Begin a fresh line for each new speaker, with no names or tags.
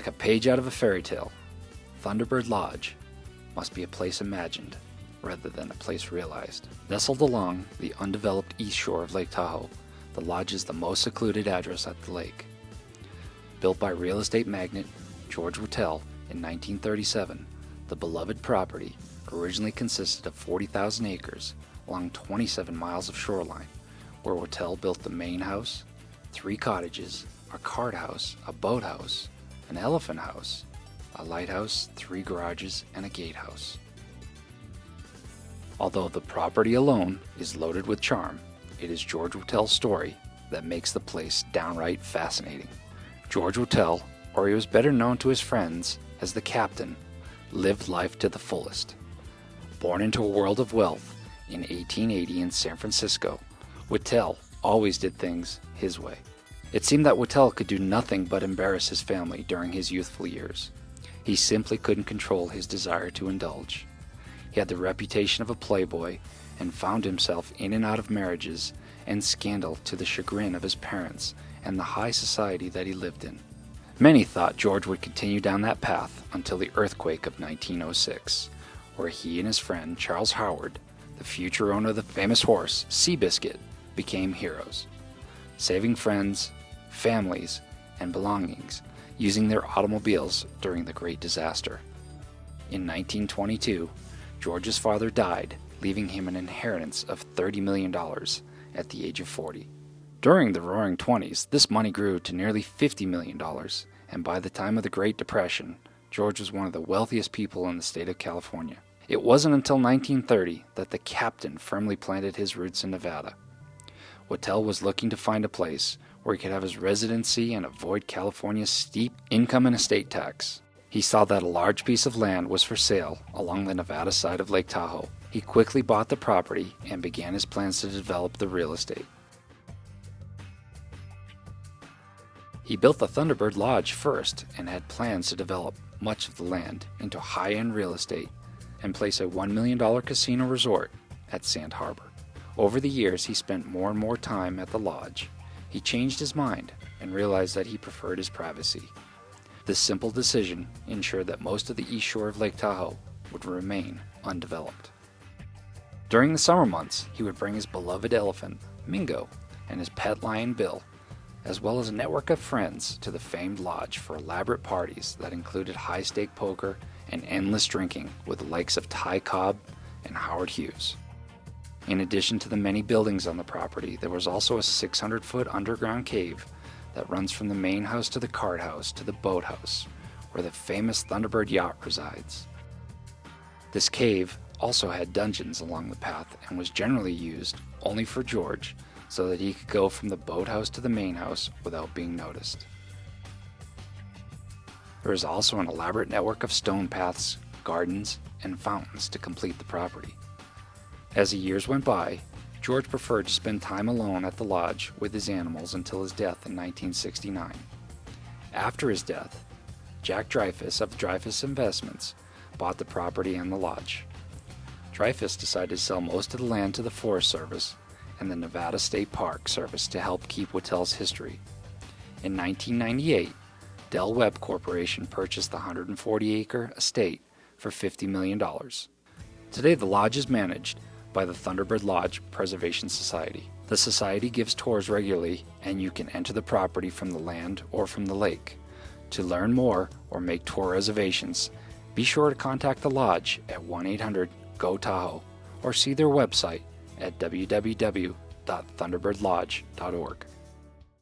Like a page out of a fairy tale, Thunderbird Lodge must be a place imagined rather than a place realized. Nestled along the undeveloped east shore of Lake Tahoe, the lodge is the most secluded address at the lake. Built by real estate magnate George Whitell in 1937, the beloved property originally consisted of 40,000 acres along 27 miles of shoreline, where Whitell built the main house, 3 cottages, a cart house, a boathouse, an elephant house, a lighthouse, 3 garages, and a gatehouse. Although the property alone is loaded with charm, it is George Whitell's story that makes the place downright fascinating. George Whitell, or he was better known to his friends as the Captain, lived life to the fullest. Born into a world of wealth in 1880 in San Francisco, Whitell always did things his way. It seemed that Whitell could do nothing but embarrass his family during his youthful years. He simply couldn't control his desire to indulge. He had the reputation of a playboy and found himself in and out of marriages and scandal to the chagrin of his parents and the high society that he lived in. Many thought George would continue down that path until the earthquake of 1906, where he and his friend Charles Howard, the future owner of the famous horse Seabiscuit, became heroes, saving friends, families, and belongings using their automobiles during the Great Disaster. In 1922, George's father died, leaving him an inheritance of $30 million at the age of 40. During the Roaring Twenties, this money grew to nearly $50 million, and by the time of the Great Depression, George was one of the wealthiest people in the state of California. It wasn't until 1930 that the Captain firmly planted his roots in Nevada. Whitell was looking to find a place where he could have his residency and avoid California's steep income and estate tax. He saw that a large piece of land was for sale along the Nevada side of Lake Tahoe. He quickly bought the property and began his plans to develop the real estate. He built the Thunderbird Lodge first and had plans to develop much of the land into high-end real estate and place a $1 million casino resort at Sand Harbor. Over the years, he spent more and more time at the lodge. He changed his mind and realized that he preferred his privacy. This simple decision ensured that most of the east shore of Lake Tahoe would remain undeveloped. During the summer months, he would bring his beloved elephant, Mingo, and his pet lion, Bill, as well as a network of friends to the famed lodge for elaborate parties that included high-stake poker and endless drinking with the likes of Ty Cobb and Howard Hughes. In addition to the many buildings on the property, there was also a 600-foot underground cave that runs from the main house to the cart house to the boathouse, where the famous Thunderbird yacht resides. This cave also had dungeons along the path and was generally used only for George, so that he could go from the boathouse to the main house without being noticed. There is also an elaborate network of stone paths, gardens, and fountains to complete the property. As the years went by, George preferred to spend time alone at the lodge with his animals until his death in 1969. After his death, Jack Dreyfus of Dreyfus Investments bought the property and the lodge. Dreyfus decided to sell most of the land to the Forest Service and the Nevada State Park Service to help keep Whitell's history. In 1998, Del Webb Corporation purchased the 140-acre estate for $50 million. Today, the lodge is managed by the Thunderbird Lodge Preservation Society. The society gives tours regularly, and you can enter the property from the land or from the lake. To learn more or make tour reservations, be sure to contact the lodge at 1-800-GO-TAHOE or see their website at www.thunderbirdlodge.org.